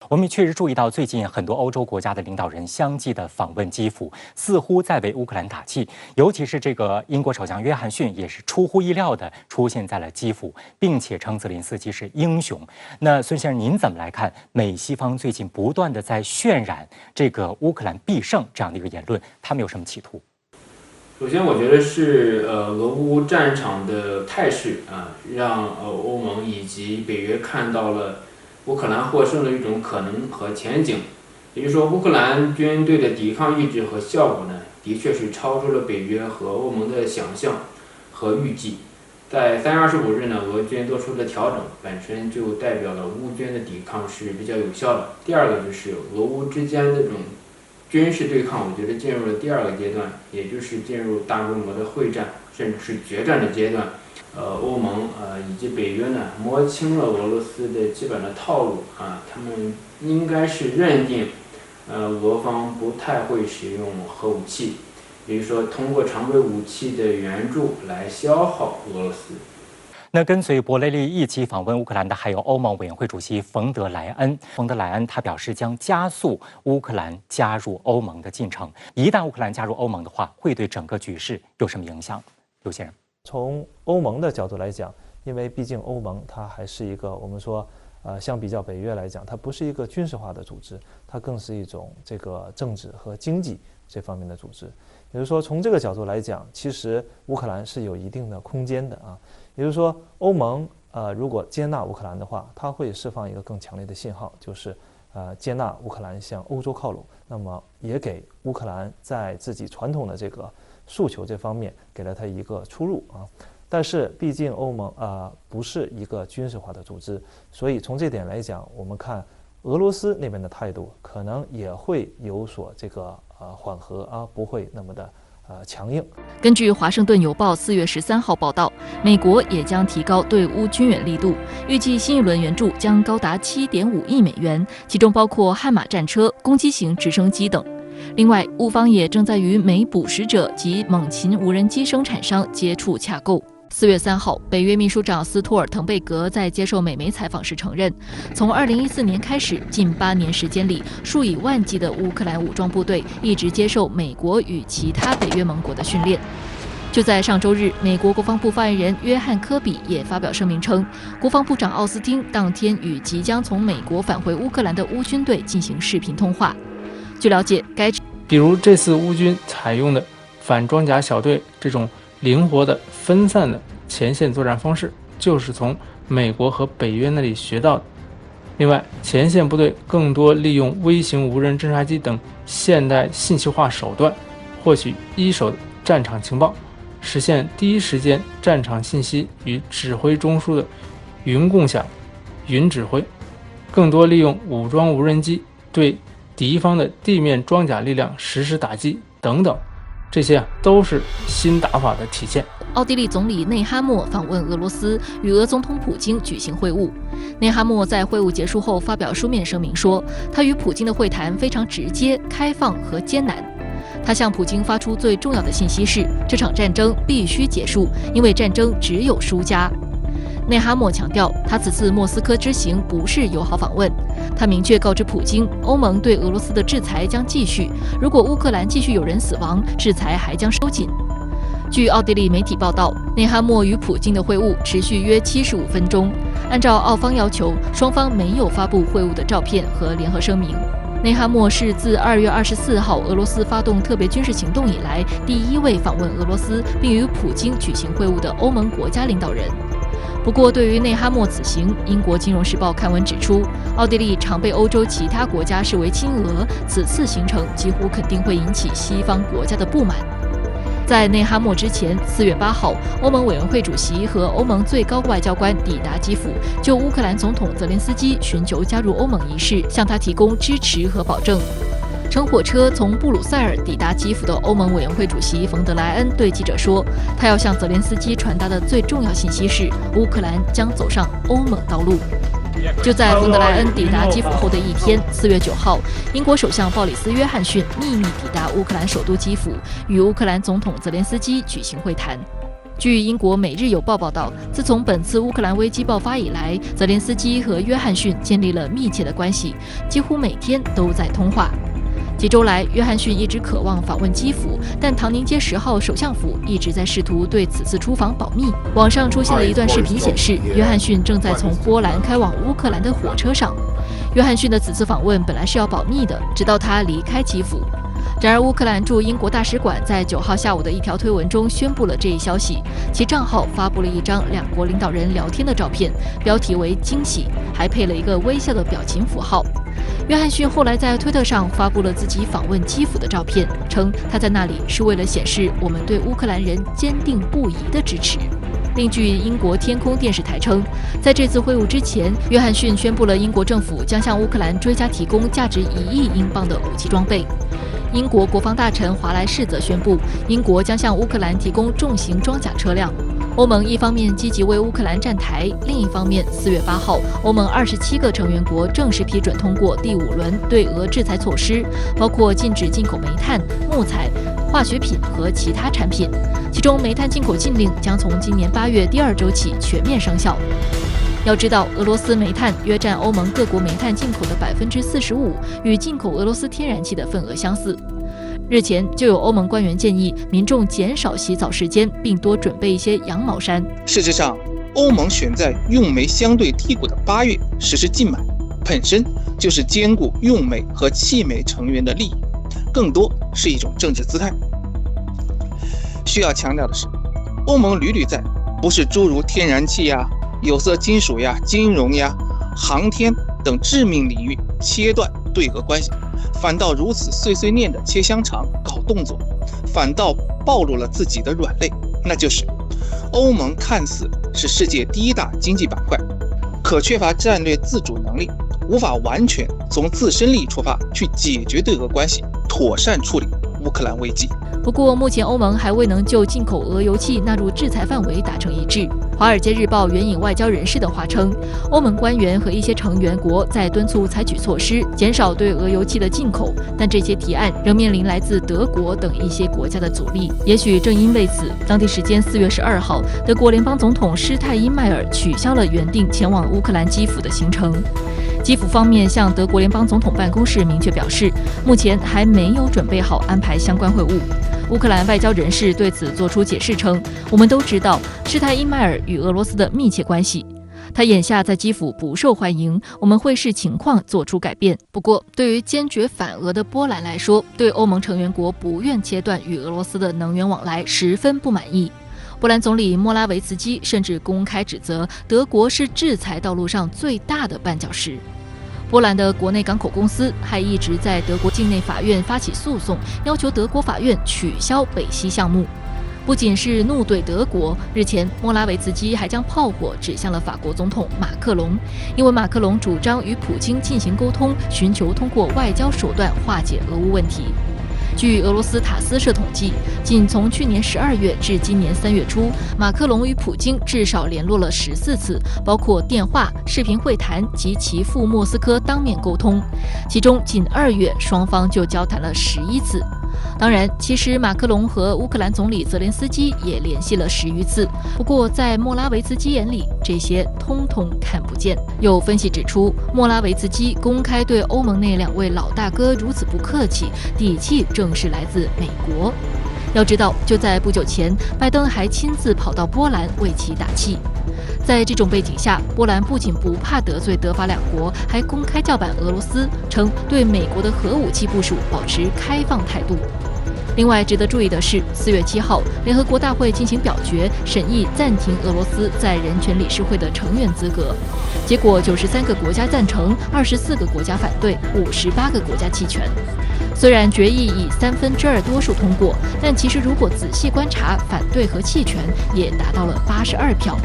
我们确实注意到，最近很多欧洲国家的领导人相继的访问基辅，似乎在为乌克兰打气。尤其是这个英国首相约翰逊也是出乎意料的出现在了基辅，并且称泽连斯基是英雄。那孙先生，您怎么来看美西方最近不断的在渲染这个乌克兰必胜这样的一个言论？他们有什么企图？首先，我觉得是俄乌战场的态势让欧盟以及北约看到了乌克兰获胜的一种可能和前景。也就是说，乌克兰军队的抵抗意志和效果呢，的确是超出了北约和欧盟的想象和预计。在3月25日呢，俄军做出的调整本身就代表了乌军的抵抗是比较有效的。第二个就是俄乌之间的这种军事对抗，我觉得进入了第二个阶段，也就是进入大规模的会战，甚至是决战的阶段。欧盟以及北约呢，摸清了俄罗斯的基本的套路他们应该是认定，俄方不太会使用核武器，比如说通过常规武器的援助来消耗俄罗斯。那跟随博雷利一起访问乌克兰的还有欧盟委员会主席冯德莱恩。冯德莱恩他表示将加速乌克兰加入欧盟的进程。一旦乌克兰加入欧盟的话，会对整个局势有什么影响？刘先生，从欧盟的角度来讲，因为毕竟欧盟它还是一个我们说相比较北约来讲，它不是一个军事化的组织，它更是一种这个政治和经济这方面的组织。也就是说，从这个角度来讲，其实乌克兰是有一定的空间的也就是说，欧盟如果接纳乌克兰的话，它会释放一个更强烈的信号，就是接纳乌克兰向欧洲靠拢，那么也给乌克兰在自己传统的这个诉求这方面给了它一个出路但是毕竟欧盟不是一个军事化的组织，所以从这点来讲，我们看俄罗斯那边的态度可能也会有所这个缓和不会那么的强硬。根据《华盛顿邮报》4月13号报道，美国也将提高对乌军援力度，预计新一轮援助将高达7.5亿美元，其中包括悍马战车、攻击型直升机等。另外，乌方也正在与美捕食者及猛禽无人机生产商接触洽购。4月3号，北约秘书长斯托尔滕贝格在接受美媒采访时承认，从2014年开始，近8年时间里，数以万计的乌克兰武装部队一直接受美国与其他北约盟国的训练。就在上周日，美国国防部发言人约翰·科比也发表声明称，国防部长奥斯汀当天与即将从美国返回乌克兰的乌军队进行视频通话。据了解，比如这次乌军采用的反装甲小队这种灵活的分散的前线作战方式，就是从美国和北约那里学到的。另外，前线部队更多利用微型无人侦察机等现代信息化手段，获取一手战场情报，实现第一时间战场信息与指挥中枢的云共享、云指挥，更多利用武装无人机对敌方的地面装甲力量实施打击等等，这些都是新打法的体现。奥地利总理内哈默访问俄罗斯，与俄总统普京举行会晤。内哈默在会晤结束后发表书面声明说，他与普京的会谈非常直接、开放和艰难。他向普京发出最重要的信息是，这场战争必须结束，因为战争只有输家。内哈默强调，他此次莫斯科之行不是友好访问。他明确告知普京，欧盟对俄罗斯的制裁将继续，如果乌克兰继续有人死亡，制裁还将收紧。据奥地利媒体报道，内哈默与普京的会晤持续约75分钟。按照澳方要求，双方没有发布会晤的照片和联合声明。内哈默是自2月24号俄罗斯发动特别军事行动以来第1位访问俄罗斯并与普京举行会晤的欧盟国家领导人。不过，对于内哈默此行，英国《金融时报》刊文指出，奥地利常被欧洲其他国家视为亲俄，此次行程几乎肯定会引起西方国家的不满。在内哈默之前，4月8号，欧盟委员会主席和欧盟最高外交官抵达基辅，就乌克兰总统泽连斯基寻求加入欧盟一事，向他提供支持和保证。乘火车从布鲁塞尔抵达基辅的欧盟委员会主席冯德莱恩对记者说，他要向泽连斯基传达的最重要信息是，乌克兰将走上欧盟道路。就在冯德莱恩抵达基辅后的一天，4月9号，英国首相鲍里斯·约翰逊秘密抵达乌克兰首都基辅，与乌克兰总统泽连斯基举行会谈。据英国《每日邮报》报道，自从本次乌克兰危机爆发以来，泽连斯基和约翰逊建立了密切的关系，几乎每天都在通话。几周来，约翰逊一直渴望访问基辅，但唐宁街10号首相府一直在试图对此次出访保密。网上出现了一段视频，显示约翰逊正在从波兰开往乌克兰的火车上。约翰逊的此次访问本来是要保密的，直到他离开基辅。然而，乌克兰驻英国大使馆在9号下午的一条推文中宣布了这一消息，其账号发布了一张两国领导人聊天的照片，标题为“惊喜”，还配了一个微笑的表情符号。约翰逊后来在推特上发布了自己访问基辅的照片，称他在那里是为了显示我们对乌克兰人坚定不移的支持。另据英国天空电视台称，在这次会晤之前，约翰逊宣布了英国政府将向乌克兰追加提供价值1亿英镑的武器装备。英国国防大臣华莱士则宣布，英国将向乌克兰提供重型装甲车辆。欧盟一方面积极为乌克兰站台，另一方面，4月8号，欧盟27个成员国正式批准通过第5轮对俄制裁措施，包括禁止进口煤炭、木材、化学品和其他产品。其中，煤炭进口禁令将从今年8月第2周起全面生效。要知道，俄罗斯煤炭约占欧盟各国煤炭进口的45%，与进口俄罗斯天然气的份额相似。日前就有欧盟官员建议民众减少洗澡时间，并多准备一些羊毛衫。事实上，欧盟选在用煤相对低谷的8月实施禁买，本身就是兼顾用煤和弃煤成员的利益，更多是一种政治姿态。需要强调的是，欧盟屡屡在不是诸如天然气呀、有色金属呀、金融呀、航天等致命领域切断对俄关系，反倒如此碎碎念的切香肠搞动作，反倒暴露了自己的软肋，那就是欧盟看似是世界第1大经济板块，可缺乏战略自主能力，无法完全从自身利益出发去解决对俄关系，妥善处理乌克兰危机。不过，目前欧盟还未能就进口俄油气纳入制裁范围达成一致。《华尔街日报》援引外交人士的话称，欧盟官员和一些成员国在敦促采取措施，减少对俄油气的进口，但这些提案仍面临来自德国等一些国家的阻力。也许正因为此，当地时间4月12号，德国联邦总统施泰因迈尔取消了原定前往乌克兰基辅的行程。基辅方面向德国联邦总统办公室明确表示，目前还没有准备好安排相关会晤。乌克兰外交人士对此作出解释称，我们都知道施泰因迈尔与俄罗斯的密切关系，他眼下在基辅不受欢迎，我们会视情况做出改变。不过，对于坚决反俄的波兰来说，对欧盟成员国不愿切断与俄罗斯的能源往来十分不满意。波兰总理莫拉维茨基甚至公开指责德国是制裁道路上最大的绊脚石。波兰的国内港口公司还一直在德国境内法院发起诉讼，要求德国法院取消北溪项目。不仅是怒怼德国，日前莫拉维茨基还将炮火指向了法国总统马克龙，因为马克龙主张与普京进行沟通，寻求通过外交手段化解俄乌问题。据俄罗斯塔斯社统计，仅从去年12月至今年3月初，马克龙与普京至少联络了14次，包括电话、视频会谈及其赴莫斯科当面沟通。其中仅2月，双方就交谈了11次。当然，其实马克龙和乌克兰总理泽连斯基也联系了10余次，不过在莫拉维茨基眼里，这些通通看不见。有分析指出，莫拉维茨基公开对欧盟那2位老大哥如此不客气，底气正是来自美国。要知道，就在不久前，拜登还亲自跑到波兰为其打气。在这种背景下，波兰不仅不怕得罪德法2国，还公开叫板俄罗斯，称对美国的核武器部署保持开放态度。另外值得注意的是，4月7号，联合国大会进行表决，审议暂停俄罗斯在人权理事会的成员资格。结果93个国家赞成，24个国家反对，58个国家弃权。虽然决议以2/3多数通过，但其实如果仔细观察，反对和弃权也达到了82票。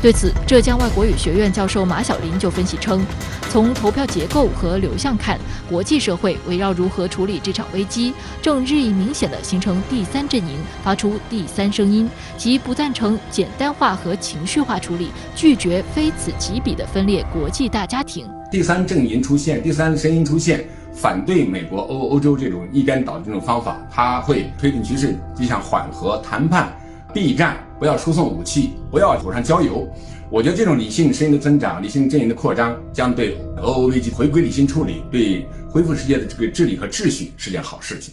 对此，浙江外国语学院教授马晓林就分析称，从投票结构和流向看，国际社会围绕如何处理这场危机，正日益明显地形成第3阵营，发出第3声音，即不赞成简单化和情绪化处理，拒绝非此即彼的分裂国际大家庭。第3阵营出现，第3声音出现，反对美国欧洲这种一边倒的这种方法，它会推动局势就像缓和谈判、避战，不要输送武器，不要火上浇油。我觉得这种理性声音的增长、理性阵营的扩张，将对俄乌危机回归理性处理、对恢复世界的这个治理和秩序是件好事情。